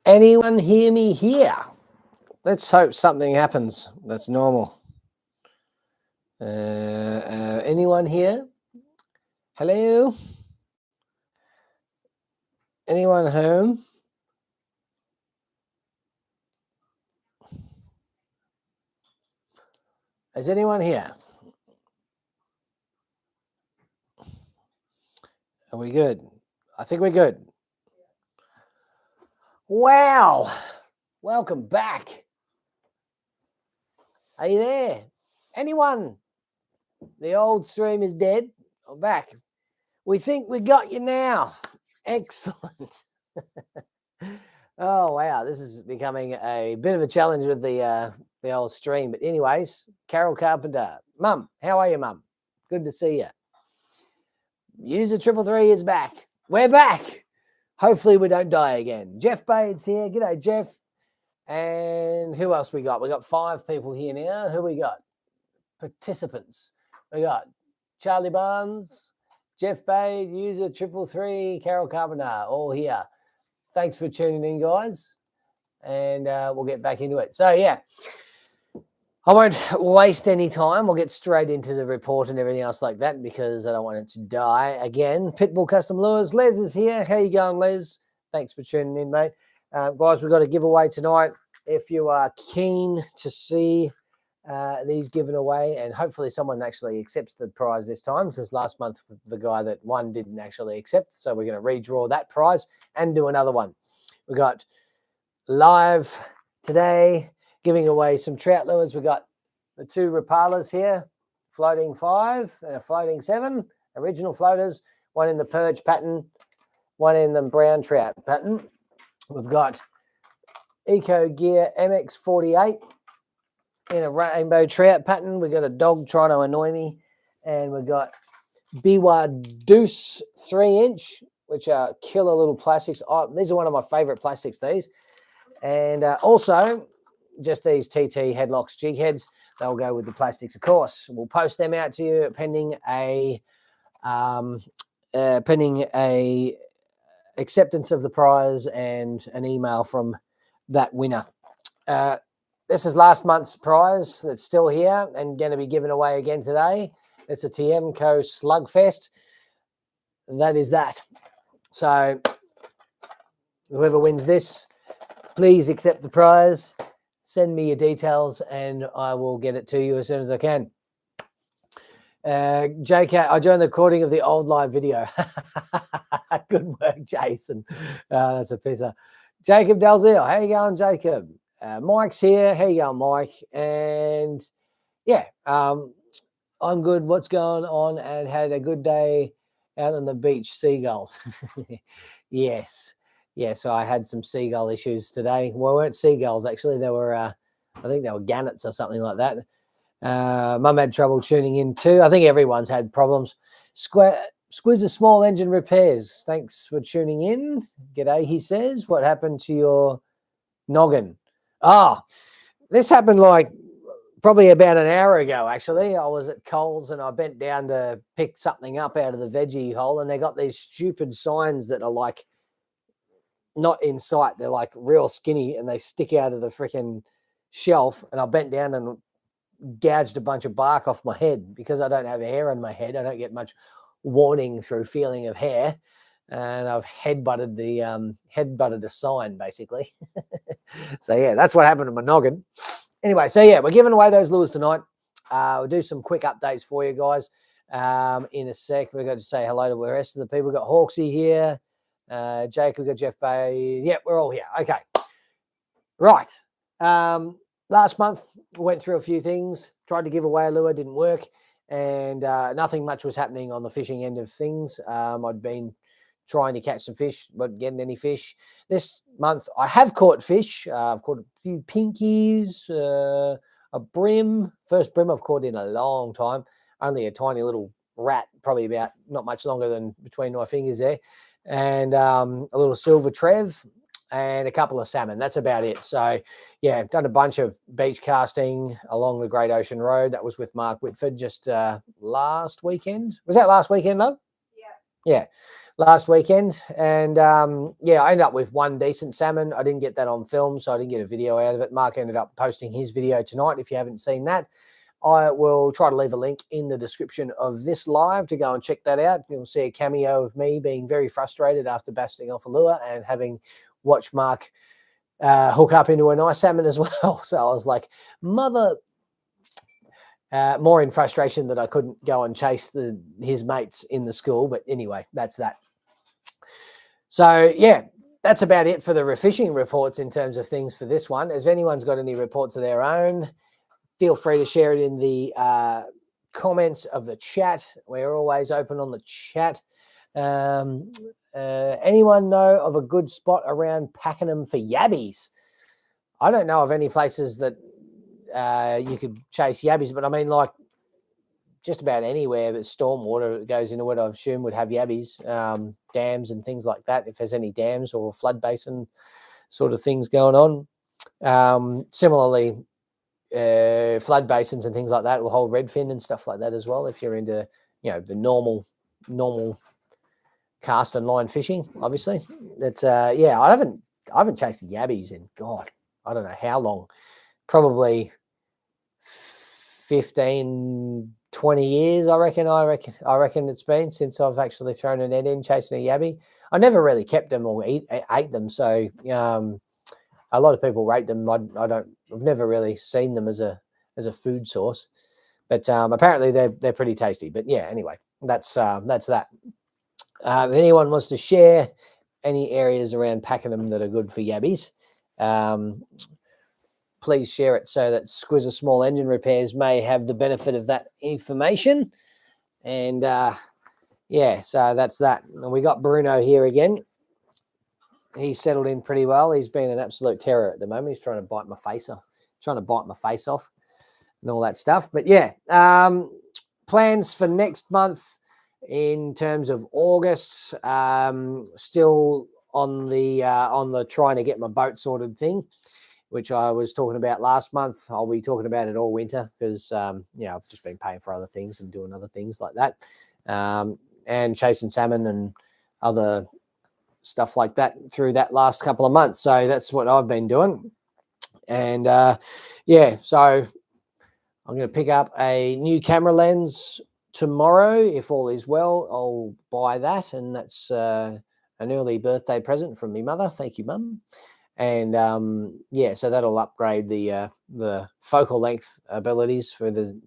Anyone hear me here? Let's hope something happens that's normal. Anyone here? Hello? Anyone home? Is anyone here? Are we good? I think we're good. Wow. Welcome back. Are you there? Anyone? The old stream is dead. I'm back. We think we got you now. Excellent. Oh, wow. This is becoming a bit of a challenge with the old stream. But anyways, Carol Carpenter. Mum, how are you, Mum? Good to see you. User 333 is back. We're back. Hopefully we don't die again. Jeff Bade's here. G'day, Jeff. And who else we got? We got 5 people here now. Who we got? Participants. We got Charlie Barnes, Jeff Bade, user 333, Carol Carpenter, all here. Thanks for tuning in, guys. And we'll get back into it. So, yeah, I won't waste any time. We'll get straight into the report and everything else like that because I don't want it to die again. Pitbull Custom Lures. Les is here. How you going, Les? Thanks for tuning in, mate. Guys, we've got a giveaway tonight. If you are keen to see these given away, and hopefully someone actually accepts the prize this time because last month the guy that won didn't actually accept. So we're going to redraw that prize and do another one. We got live today giving away some trout lures. We got the 2 Rapalas here, floating 5 and a floating 7, original floaters, one in the perch pattern, one in the brown trout pattern. We've got Eco Gear MX48 in a rainbow trout pattern. We've got a dog trying to annoy me. And we've got Biwa Deuce 3-inch, which are killer little plastics. Oh, these are one of my favorite plastics, these. And also just these TT headlocks jig heads. They'll go with the plastics, of course. We'll post them out to you pending a acceptance of the prize and an email from that winner. This is last month's prize that's still here and going to be given away again today. It's a TMCO Slugfest. That is that. So whoever wins this, please accept the prize. Send me your details and I will get it to you as soon as I can. JK, I joined the recording of the old live video. Good work, Jason. That's a pisser. Jacob Dalziel, how you going, Jacob? Mike's here. How you going, Mike? And yeah, I'm good. What's going on? And had a good day out on the beach. Seagulls. Yes. Yeah, so I had some seagull issues today. Well, they weren't seagulls, actually. They were, I think they were gannets or something like that. Mum had trouble tuning in too. I think everyone's had problems. Squizzer Small Engine Repairs. Thanks for tuning in. G'day, he says. What happened to your noggin? This happened like probably about an hour ago, actually. I was at Coles and I bent down to pick something up out of the veggie hole and they got these stupid signs that are like not in sight. They're like real skinny and they stick out of the freaking shelf. And I bent down and gouged a bunch of bark off my head because I don't have hair on my head. I don't get much warning through feeling of hair. And I've headbutted a sign basically. So yeah, that's what happened to my noggin. Anyway, so yeah, we're giving away those lures tonight. We'll do some quick updates for you guys in a sec. We're going to say hello to the rest of the people. We've got Hawksy here. Jake, we've got Jeff Bay. Yeah, we're all here. Okay. Right. Last month, went through a few things. Tried to give away a lure, didn't work. And nothing much was happening on the fishing end of things. I'd been trying to catch some fish, but getting any fish. This month, I have caught fish. I've caught a few pinkies, a brim. First brim I've caught in a long time. Only a tiny little rat, probably about not much longer than between my fingers there. And a little silver trev and a couple of salmon. That's about it. So, yeah, I've done a bunch of beach casting along the Great Ocean Road. That was with Mark Whitford just last weekend. Was that last weekend, love? Yeah. last weekend, and yeah, I ended up with one decent salmon. I didn't get that on film, so I didn't get a video out of it. Mark ended up posting his video tonight. If you haven't seen that, I will try to leave a link in the description of this live to go and check that out. You'll see a cameo of me being very frustrated after basting off a lure and having watched Mark hook up into a nice salmon as well. So I was like, mother... more in frustration that I couldn't go and chase his mates in the school. But anyway, that's that. So, yeah, that's about it for the refishing reports in terms of things for this one. If anyone's got any reports of their own, feel free to share it in the comments of the chat. We're always open on the chat. Anyone know of a good spot around Pakenham for yabbies? I don't know of any places that you could chase yabbies, but I mean, like, just about anywhere that stormwater goes into it, I assume would have yabbies, dams and things like that, if there's any dams or flood basin sort of things going on. Similarly, flood basins and things like that will hold redfin and stuff like that as well, if you're into, you know, the normal cast and line fishing. Obviously, that's yeah, I haven't chased yabbies in, God, I don't know how long, probably 15, 20 years, I reckon it's been since I've actually thrown a net in chasing a yabby. I never really kept them or ate them, so a lot of people rate them. I've never really seen them as a food source, but apparently they're pretty tasty. But yeah, anyway, that's that. If anyone wants to share any areas around Pakenham that are good for yabbies, please share it so that Squizzer Small Engine Repairs may have the benefit of that information. And yeah, so that's that. And we got Bruno here again. He's settled in pretty well. He's been an absolute terror at the moment. He's trying to bite my face off, and all that stuff. But yeah, plans for next month in terms of August, still on the trying to get my boat sorted thing, which I was talking about last month. I'll be talking about it all winter because, yeah, I've just been paying for other things and doing other things like that, and chasing salmon and other stuff like that through that last couple of months. So that's what I've been doing. And, yeah, so I'm going to pick up a new camera lens tomorrow. If all is well, I'll buy that. And that's an early birthday present from my mother. Thank you, Mum. And yeah, so that'll upgrade the focal length abilities for the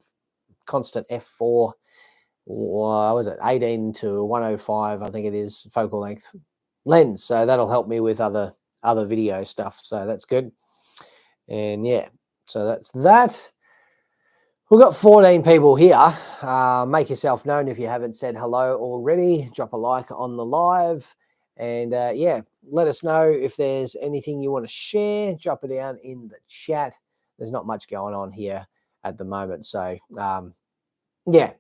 constant f4, what was it, 18 to 105, I think it is, focal length lens. So that'll help me with other video stuff. So that's good. And yeah, so that's that. We've got 14 people here. Make yourself known if you haven't said hello already. Drop a like on the live. And yeah, let us know if there's anything you want to share. Drop it down in the chat. There's not much going on here at the moment. So, yeah.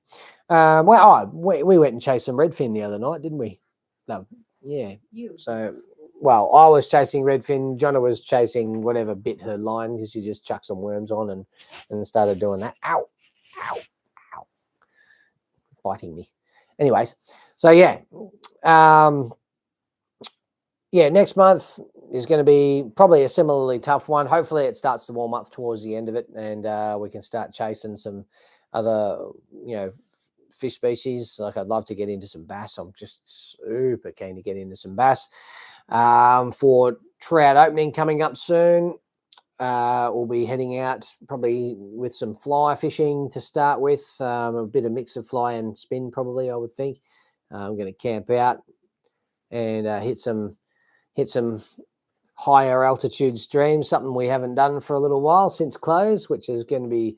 Well, we went and chased some redfin the other night, didn't we? No, yeah. So, well, I was chasing redfin. Jonna was chasing whatever bit her line because she just chucked some worms on and started doing that. Ow, ow, ow. Biting me. Anyways, so yeah. Yeah, next month is going to be probably a similarly tough one. Hopefully it starts to warm up towards the end of it and we can start chasing some other, you know, fish species. Like I'd love to get into some bass. I'm just super keen to get into some bass. For trout opening coming up soon, we'll be heading out probably with some fly fishing to start with. A bit of mix of fly and spin probably, I would think. I'm going to camp out and hit some higher altitude streams, something we haven't done for a little while since close, which is going to be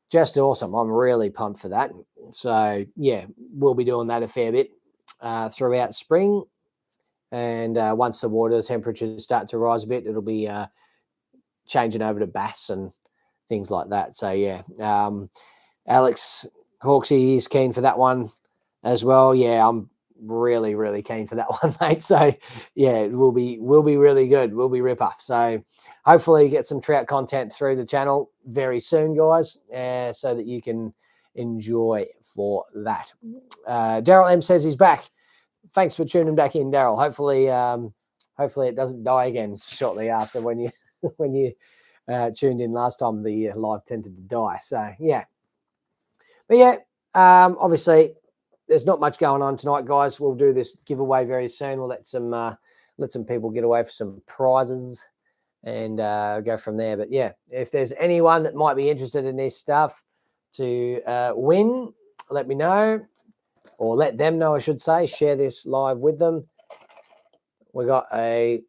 just awesome. I'm really pumped for that. So yeah, we'll be doing that a fair bit throughout spring. And once the water temperatures start to rise a bit, it'll be changing over to bass and things like that. So yeah, Alex Hawksy is keen for that one as well. Yeah, I'm really keen for that one, mate. So yeah, it will be really good. We'll be ripper. So hopefully get some trout content through the channel very soon, guys, so that you can enjoy for that. Daryl M says he's back thanks for tuning back in, Daryl. Hopefully it doesn't die again shortly after when you when you tuned in last time. The live tended to die. So yeah, but yeah, obviously there's not much going on tonight, guys. We'll do this giveaway very soon. We'll let some people get away for some prizes and go from there. But yeah, if there's anyone that might be interested in this stuff to win, let me know, or let them know, I should say. Share this live with them. We got a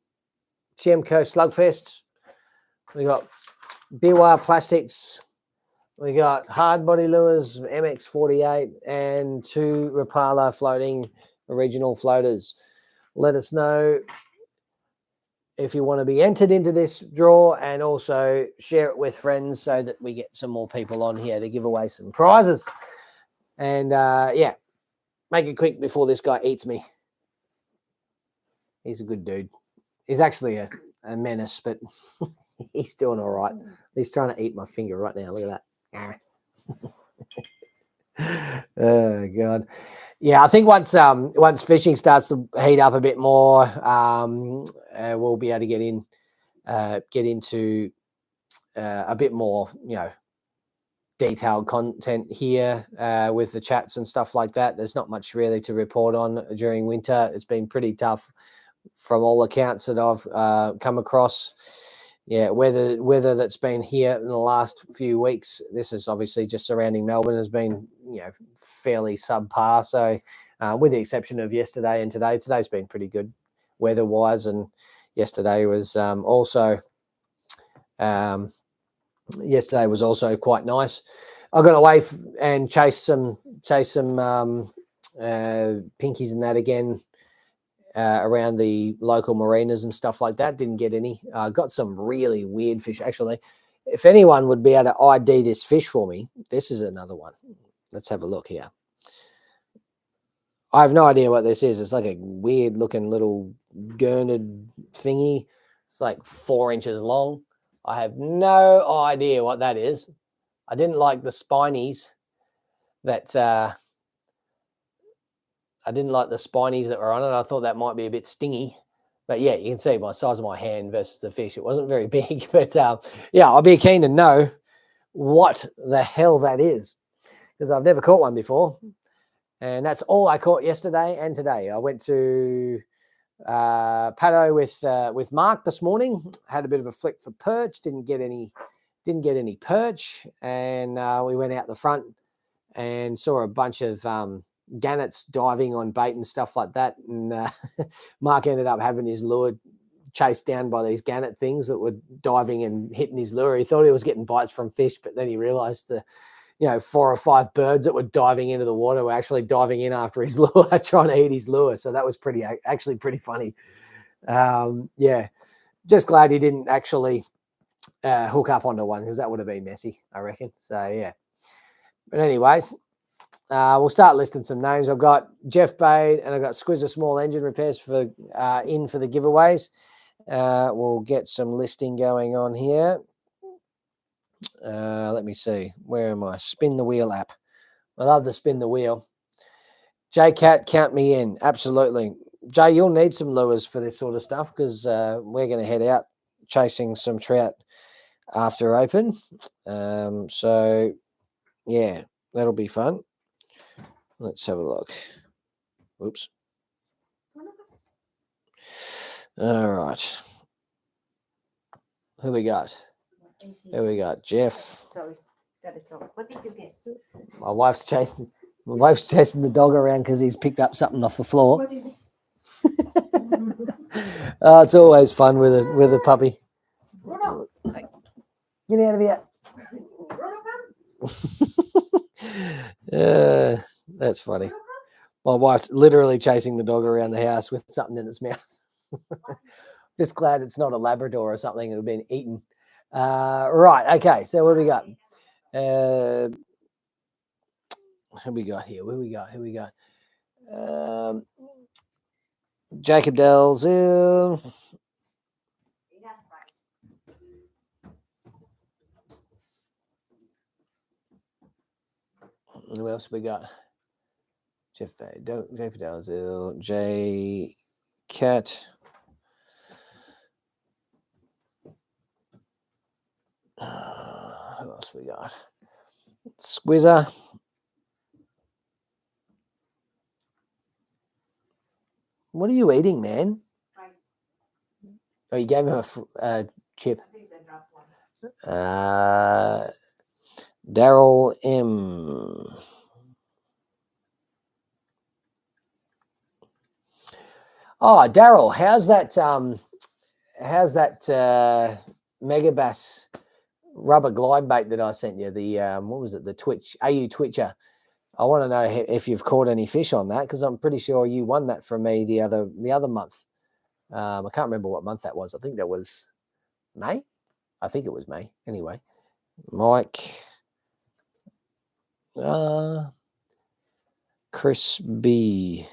TMCO Slugfest. We got Biwa Plastics. We got Hard Body Lures MX48 and 2 Rapala floating original floaters. Let us know if you want to be entered into this draw, and also share it with friends so that we get some more people on here to give away some prizes. And yeah, make it quick before this guy eats me. He's a good dude. He's actually a menace, but he's doing all right. He's trying to eat my finger right now. Look at that. Oh God. Yeah, I think once fishing starts to heat up a bit more, we'll be able to get into a bit more, detailed content here with the chats and stuff like that. There's not much really to report on during winter. It's been pretty tough from all accounts that I've come across. Yeah, weather that's been here in the last few weeks. This is obviously just surrounding Melbourne, has been fairly subpar. So with the exception of yesterday and today, today's been pretty good weather-wise, and yesterday was also quite nice. I got away and chased some pinkies and that again. Around the local marinas and stuff like that. Didn't get any. Got some really weird fish. Actually, if anyone would be able to ID this fish for me, this is another one. Let's have a look here. I have no idea what this is. It's like a weird looking little gurnard thingy. It's like 4 inches long. I have no idea what that is. I didn't like the spinies that were on it. I thought that might be a bit stingy. But yeah, you can see by the size of my hand versus the fish, it wasn't very big. But yeah, I'll be keen to know what the hell that is, because I've never caught one before. And that's all I caught yesterday and today. I went to Paddo with Mark this morning. Had a bit of a flick for perch. Didn't get any perch. And we went out the front and saw a bunch of gannets diving on bait and stuff like that, and Mark ended up having his lure chased down by these gannet things that were diving and hitting his lure. He thought he was getting bites from fish, but then he realized the 4 or 5 birds that were diving into the water were actually diving in after his lure, trying to eat his lure. So that was actually pretty funny. Yeah, just glad he didn't actually hook up onto one, because that would have been messy, I reckon. So yeah, but anyways, we'll start listing some names. I've got Jeff Bade and I've got Squizzer Small Engine Repairs for the giveaways. We'll get some listing going on here. Let me see. Where am I? Spin the Wheel app. I love the Spin the Wheel. J-Cat, count me in. Absolutely. Jay, you'll need some lures for this sort of stuff, because we're going to head out chasing some trout after open. So, yeah, that'll be fun. Let's have a look. Oops. All right. Who we got? Who we got? Jeff. Sorry, that is not. What did you get? My wife's chasing the dog around because he's picked up something off the floor. Oh, it's always fun with a puppy. Get out of here. That's funny. My wife's literally chasing the dog around the house with something in its mouth. Just glad it's not a Labrador or something that had been eaten. Right, okay, so what do we got? Who we got here? Who we got? Jacob Dalzell. Who else we got? Jeff Bay, J. Dalzell, J. Cat. Who else we got? Squizzer. What are you eating, man? Rice. Oh, you gave him a chip. I think it's a drop one. Daryl M. Oh, Daryl, how's that Megabass rubber glide bait that I sent you? The what was it? The Twitch AU Twitcher. I want to know if you've caught any fish on that, because I'm pretty sure you won that from me the other month. I can't remember what month that was. I think that was May. I think it was May. Anyway, Mike, Chris B.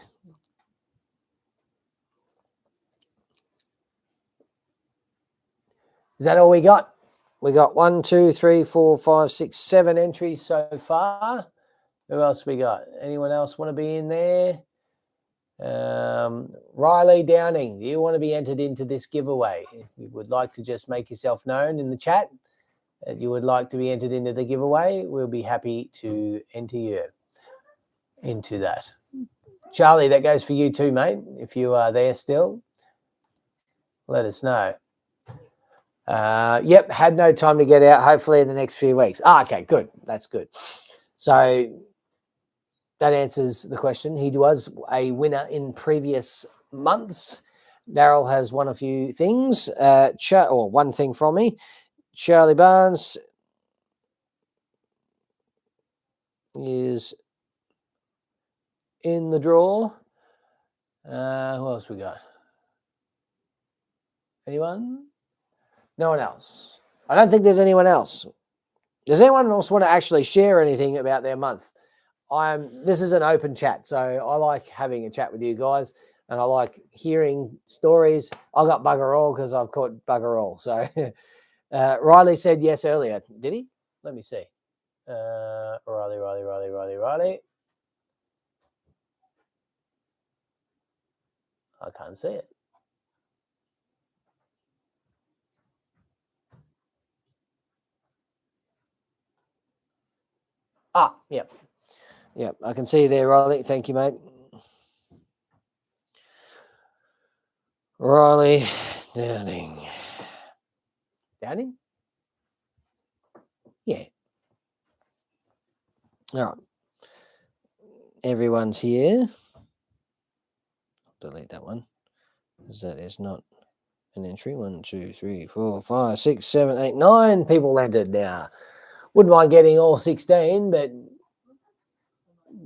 Is that all we got? We got 1, 2, 3, 4, 5, 6, 7 entries so far. Who else we got? Anyone else want to be in there? Riley Downing, do you want to be entered into this giveaway? If you would like to just make yourself known in the chat that you would like to be entered into the giveaway, we'll be happy to enter you into that. Charlie, that goes for you too, mate. If you are there still, let us know. Yep, had no time to get out. Hopefully in the next few weeks. Okay, good. That's good. So that answers the question. He was a winner in previous months. Daryl has won a few things, or one thing from me. Charlie Barnes is in the draw. Who else we got? Anyone? No one else. I don't think there's anyone else. Does anyone else want to actually share anything about their month? This is an open chat, so I like having a chat with you guys, and I like hearing stories. I got bugger all because I've caught bugger all. So Riley said yes earlier. Did he? Let me see. Riley. I can't see it. Yep. Yep, I can see you there, Riley. Thank you, mate. Riley Downing. Downing? Yeah. All right. Everyone's here. Delete that one, because that is not an entry. 1, 2, 3, 4, 5, 6, 7, 8, 9 people entered now. Wouldn't mind getting all 16, but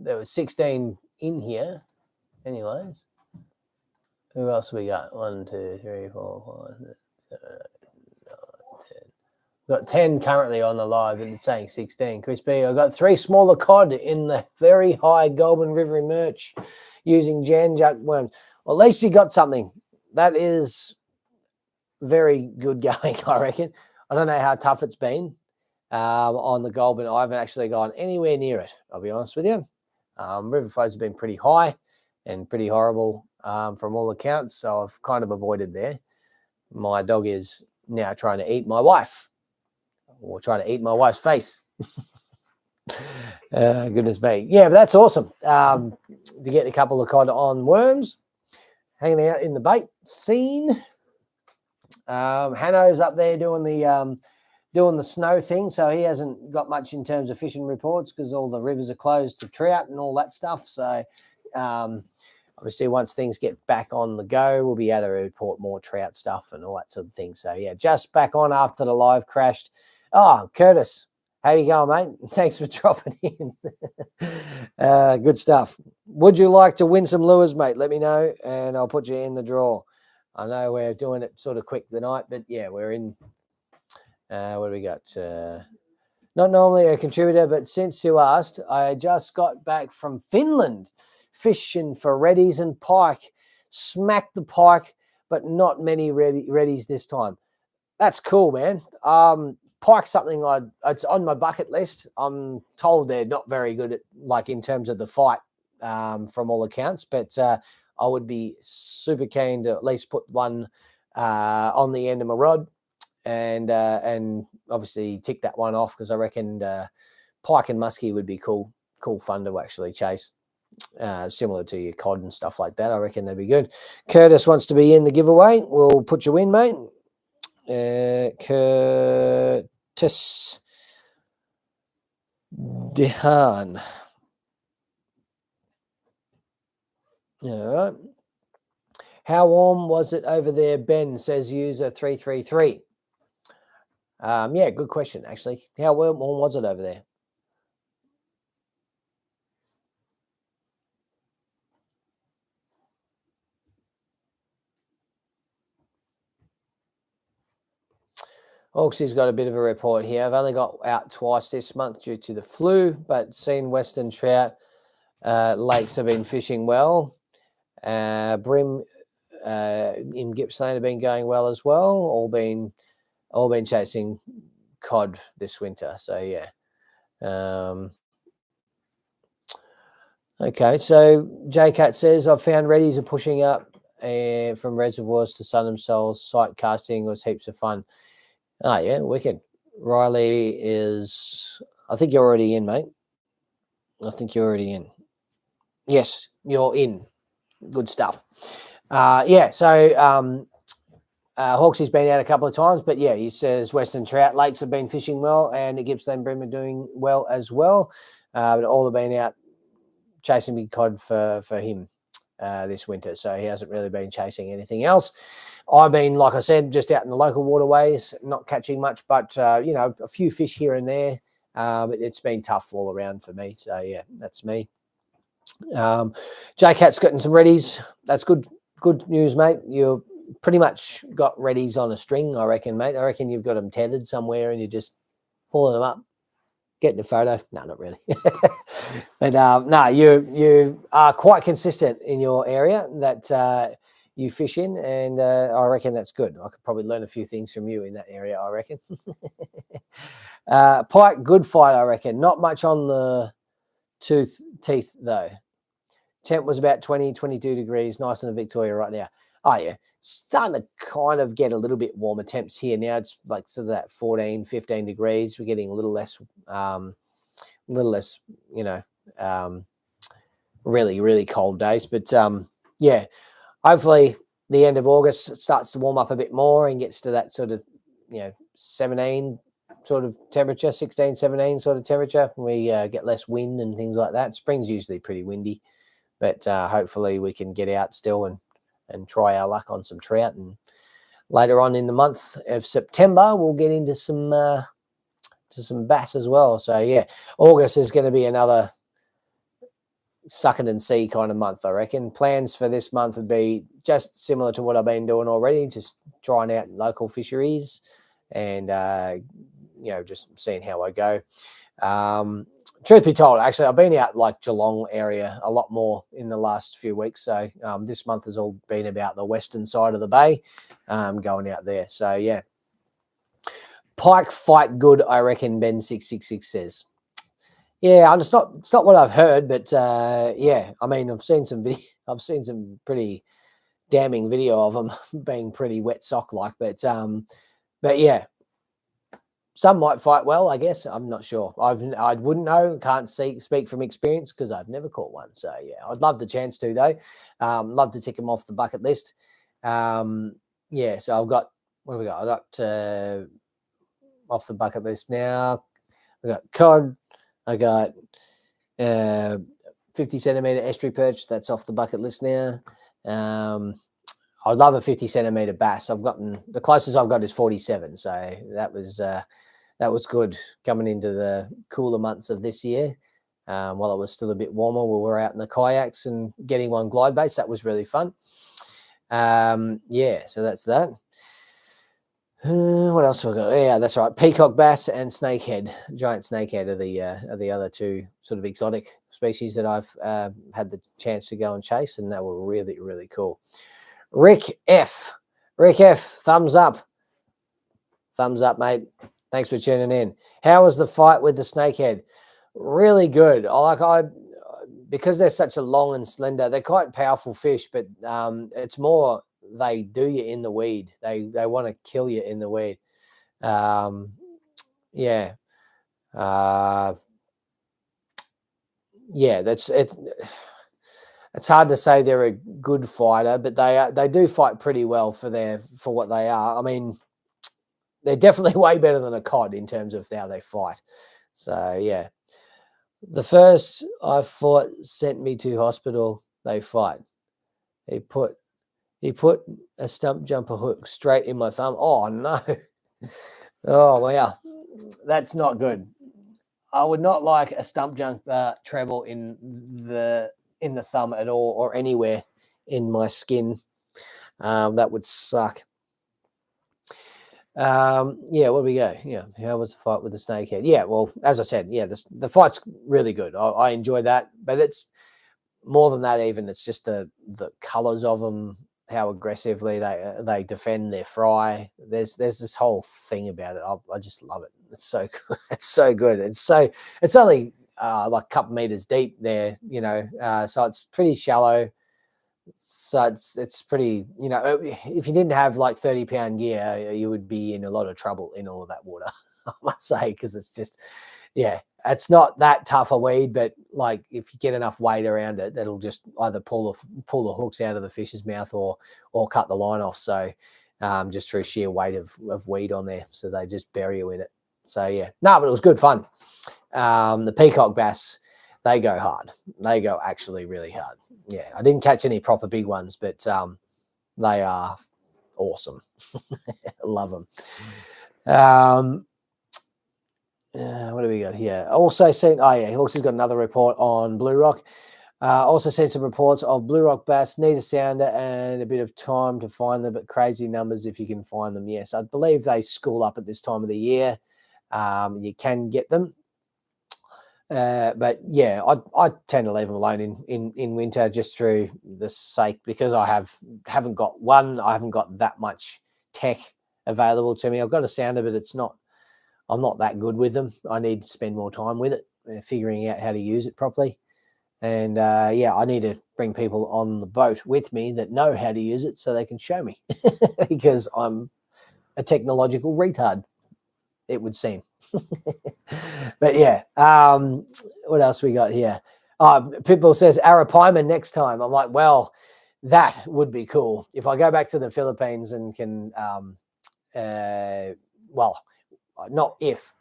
there was 16 in here. Anyways, who else we got? 1, 2, 3, 4, 5, 6, 7, 8, 9, 10. We've got 10 currently on the live, and it's saying 16. Chris B, I've got 3 smaller cod in the very high Goulburn River emerge using Jan Juck worms. Well, at least you got something. That is very good going, I reckon. I don't know how tough it's been on the Goulburn. I haven't actually gone anywhere near it, I'll be honest with you. River flows have been pretty high and pretty horrible from all accounts, so I've kind of avoided there. My dog is now trying to eat my wife, or trying to eat my wife's face. Goodness me. Yeah, but that's awesome to get a couple of cod on worms hanging out in the bait scene. Hanno's up there doing the snow thing, so he hasn't got much in terms of fishing reports because all the rivers are closed to trout and all that stuff. So obviously once things get back on the go, we'll be able to report more trout stuff and all that sort of thing. So yeah, just back on after the live crashed. Oh, Curtis, how you going, mate? Thanks for dropping in. Good stuff. Would you like to win some lures, mate? Let me know and I'll put you in the draw. I know we're doing it sort of quick tonight, but yeah, we're in. What do we got? Not normally a contributor, but since you asked, I just got back from Finland fishing for reddies and pike. Smacked the pike, but not many reddies this time. That's cool, man. Pike's something it's on my bucket list. I'm told they're not very good at, like, in terms of the fight from all accounts, but I would be super keen to at least put one on the end of my rod, and obviously tick that one off, because I reckon pike and muskie would be cool fun to actually chase. Similar to your cod and stuff like that. I reckon that'd be good. Curtis wants to be in the giveaway. We'll put you in, mate. Curtis Dehan. All right. How warm was it over there, Ben, says user 333. Yeah, good question, actually. How warm was it over there? Hawksy's got a bit of a report here. I've only got out twice this month due to the flu, but seen western trout lakes have been fishing well. Brim in Gippsland have been going well as well. All been chasing cod this winter. So yeah. Okay, so JCat says, I've found reddies are pushing up from reservoirs to sun themselves. Sight casting was heaps of fun. Oh, yeah, wicked. Riley is, I think you're already in, mate. I think you're already in. Yes, you're in. Good stuff. Yeah, so Hawksy's been out a couple of times, but yeah, he says Western Trout Lakes have been fishing well, and the Gippsland Brim are doing well as well. But all have been out chasing big cod for him this winter, so he hasn't really been chasing anything else. I've been, like I said, just out in the local waterways, not catching much, but you know, a few fish here and there. It's been tough all around for me. So yeah, that's me. JCat's gotten some reddies. That's good news, mate. You've pretty much got reddies on a string, I reckon, mate. I reckon you've got them tethered somewhere and you're just pulling them up, getting a photo. No, not really. But no, you are quite consistent in your area that you fish in, and I reckon that's good. I could probably learn a few things from you in that area, I reckon. Pike, good fight, I reckon. Not much on the teeth, though. Temp was about 20, 22 degrees. Nice in the Victoria right now. Oh, yeah. Starting to kind of get a little bit warmer temps here now. It's like sort of that 14, 15 degrees. We're getting a little less, you know, really, really cold days. But, yeah, hopefully the end of August it starts to warm up a bit more and gets to that sort of, you know, 17 sort of temperature, 16, 17 sort of temperature. We get less wind and things like that. Spring's usually pretty windy, but hopefully we can get out still and try our luck on some trout. And later on in the month of September, we'll get into some bass as well. So yeah, August is going to be another suck it and see kind of month, I reckon. Plans for this month would be just similar to what I've been doing already, just trying out local fisheries and, you know, just seeing how I go. Truth be told, actually, I've been out like Geelong area a lot more in the last few weeks. So this month has all been about the western side of the bay, going out there. So yeah, pike fight good, I reckon. Ben 666 says. Yeah, it's not what I've heard, but yeah, I mean, I've seen some pretty damning video of them being pretty wet sock like, but yeah. Some might fight well, I guess. I'm not sure. I wouldn't know. Can't speak from experience because I've never caught one. So yeah, I'd love the chance to though. Love to tick them off the bucket list. Yeah. So I've got, what have we got? I got off the bucket list now. I got cod. I got 50 centimeter estuary perch. That's off the bucket list now. I'd love a 50 centimeter bass. I've gotten, the closest I've got is 47. So that was good coming into the cooler months of this year. While it was still a bit warmer, we were out in the kayaks and getting one glide baits. That was really fun. Yeah, so that's that. What else have I got? Yeah, that's right. Peacock bass and snakehead, giant snakehead are the other two sort of exotic species that I've had the chance to go and chase, and that were really, really cool. Rick F, thumbs up, mate. Thanks for tuning in. How was the fight with the snakehead? Really good. because they're such a long and slender, they're quite powerful fish, but it's more they do you in the weed. They want to kill you in the weed. Yeah. Yeah, that's it. It's hard to say they're a good fighter, but they do fight pretty well for what they are. I mean, they're definitely way better than a cod in terms of how they fight. So yeah, the first I fought sent me to hospital. They fight. He put a stump jumper hook straight in my thumb. Oh no! Oh wow, that's not good. I would not like a stump jumper treble in the thumb at all, or anywhere in my skin. That would suck. Yeah, where do we go? Yeah, how was the fight with the snakehead? Yeah, well, as I said, yeah, the fight's really good. I enjoy that, but it's more than that. Even it's just the colors of them, how aggressively they defend their fry. There's this whole thing about it. I just love it. It's so good. It's so good. It's only like a couple meters deep there, so it's pretty shallow. So it's pretty, if you didn't have like 30-pound gear, you would be in a lot of trouble in all of that water, I must say, because it's just, yeah, it's not that tough a weed, but like if you get enough weight around it, it'll just either pull the hooks out of the fish's mouth or cut the line off. So just through sheer weight of weed on there, so they just bury you in it. So yeah, no, but it was good fun. The peacock bass, they go hard. They go actually really hard. Yeah, I didn't catch any proper big ones, but they are awesome. Love them. What do we got here? Also seen, Hawks has got another report on Blue Rock. Also seen some reports of Blue Rock bass, need a sounder and a bit of time to find them, but crazy numbers if you can find them. Yes, I believe they school up at this time of the year. You can get them. But yeah, I tend to leave them alone in winter just through the sake, because I haven't got that much tech available to me. I've got a sounder, but I'm not that good with them. I need to spend more time with it, figuring out how to use it properly. And I need to bring people on the boat with me that know how to use it so they can show me, because I'm a technological retard, it would seem. But yeah, what else we got here? Pitbull says Arapaima next time. I'm like, well, that would be cool if I go back to the Philippines and can,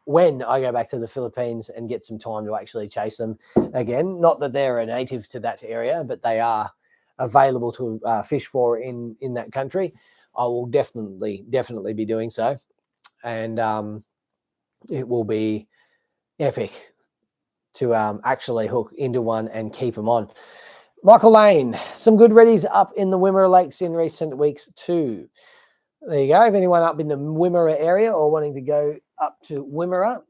when I go back to the Philippines and get some time to actually chase them again. Not that they're a native to that area, but they are available to fish for in that country. I will definitely be doing so, and it will be epic to actually hook into one and keep them on. Michael Lane, some good reddies up in the Wimmera Lakes in recent weeks too. There you go. If anyone up in the Wimmera area or wanting to go up to Wimmera,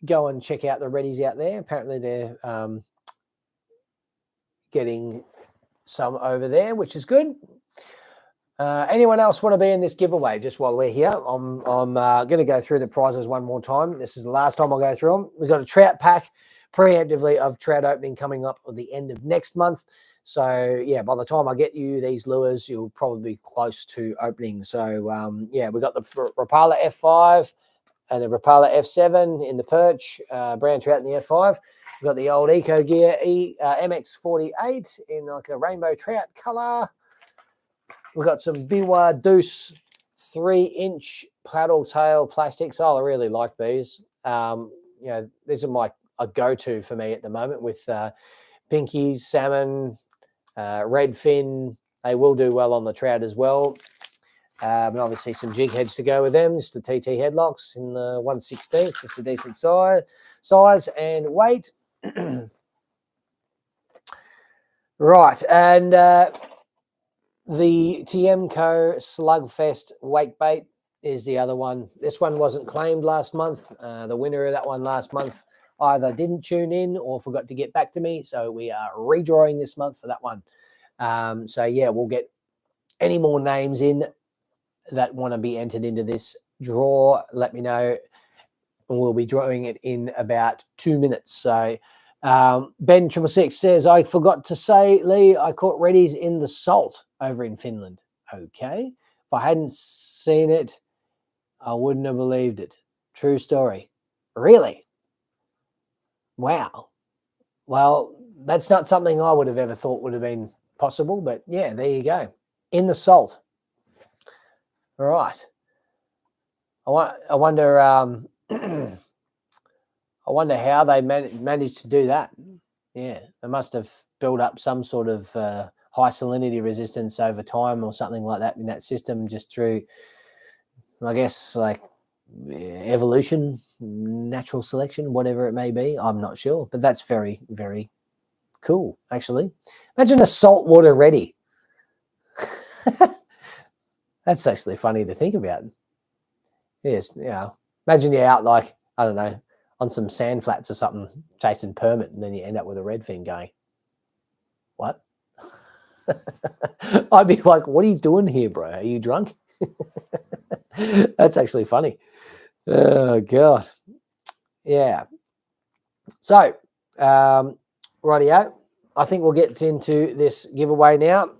go and check out the reddies out there. Apparently they're getting some over there, which is good. Anyone else want to be in this giveaway just while we're here? I'm going to go through the prizes one more time. This is the last time I'll go through them. We've got a trout pack preemptively of trout opening coming up at the end of next month. So, yeah, by the time I get you these lures, you'll probably be close to opening. So, we've got the Rapala F5 and the Rapala F7 in the perch, brown trout in the F5. We've got the old Eco Gear MX48 in like a rainbow trout colour. We've got some Biwa Deuce 3-inch paddle tail plastics. Oh, I really like these. These are a go-to for me at the moment with pinkies, salmon, redfin. They will do well on the trout as well. And obviously some jig heads to go with them. Just the TT headlocks in the 1/16, just a decent size and weight. Right, and the TMCO Slugfest wake bait is the other one. This one wasn't claimed last month. The winner of that one last month either didn't tune in or forgot to get back to me. So we are redrawing this month for that one. We'll get any more names in that want to be entered into this draw. Let me know. And we'll be drawing it in about 2 minutes. So Ben 666 says, I forgot to say, Lee, I caught reddies in the salt over in Finland. Okay. If I hadn't seen it, I wouldn't have believed it. True story. Really? Wow. Well, that's not something I would have ever thought would have been possible, but yeah, there you go. In the salt. All right. I wonder I wonder how they managed to do that. Yeah, they must have built up some sort of high salinity resistance over time or something like that in that system, just through, I guess, like evolution, natural selection, whatever it may be. I'm not sure, but that's very, very cool, actually. Imagine a saltwater reddy. That's actually funny to think about. Yes, yeah. Imagine you're out, like, I don't know, on some sand flats or something, chasing permit, and then you end up with a redfin going, what? I'd be like, what are you doing here, bro? Are you drunk? That's actually funny. Oh, God. Yeah. So, rightio. I think we'll get into this giveaway now.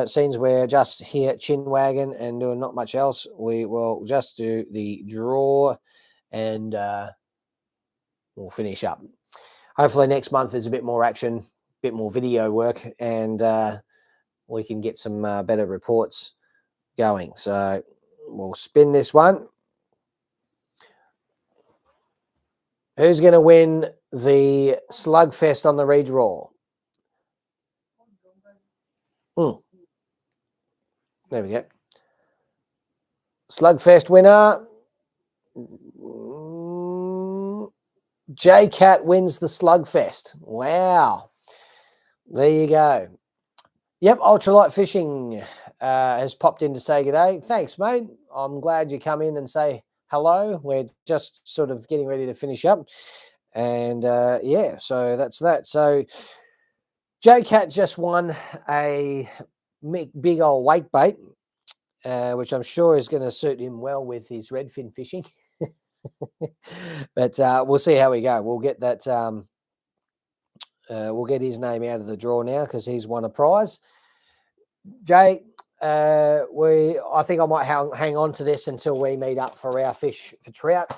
Since we're just here chin wagging and doing not much else, we will just do the draw and we'll finish up. Hopefully next month there's a bit more action, a bit more video work, and we can get some better reports going. So we'll spin this one. Who's going to win the Slugfest on the redraw? There we go. Slugfest winner. J-Cat wins the Slugfest. Wow. There you go. Yep, Ultralight Fishing has popped in to say good day. Thanks, mate. I'm glad you come in and say hello. We're just sort of getting ready to finish up. And yeah, so that's that. So J-Cat just won a big old weight bait, which I'm sure is going to suit him well with his redfin fishing. But we'll see how we go. We'll get that. We'll get his name out of the draw now because he's won a prize. Jay, I think I might hang on to this until we meet up for our fish for trout,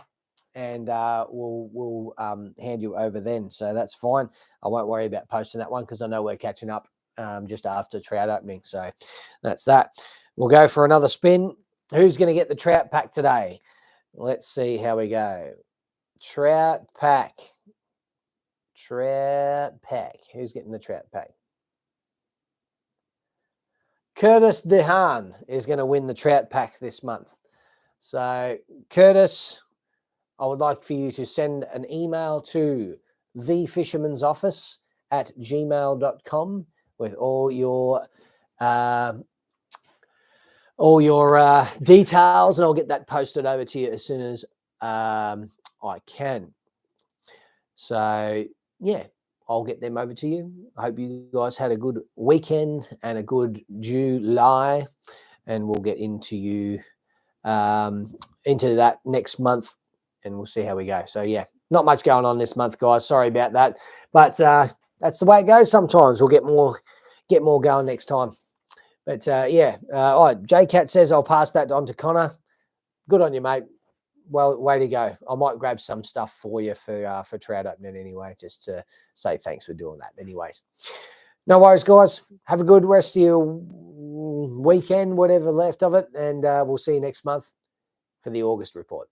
and we'll hand you over then. So that's fine. I won't worry about posting that one because I know we're catching up just after trout opening. So that's that. We'll go for another spin. Who's going to get the trout pack today? Let's see how we go. Trout pack. Trout pack. Who's getting the trout pack? Curtis DeHaan is going to win the trout pack this month. So, Curtis, I would like for you to send an email to thefishermansoffice@gmail.com with all your details, and I'll get that posted over to you as soon as I can. So, yeah, I'll get them over to you. I hope you guys had a good weekend and a good July, and we'll get into you into that next month, and we'll see how we go. So, yeah, not much going on this month, guys. Sorry about that, but that's the way it goes sometimes. We'll get more going next time. But yeah, all right, J-Cat says I'll pass that on to Connor. Good on you, mate. Well, way to go. I might grab some stuff for you for trout opening anyway, just to say thanks for doing that. Anyways, no worries, guys. Have a good rest of your weekend, whatever left of it, and we'll see you next month for the August report.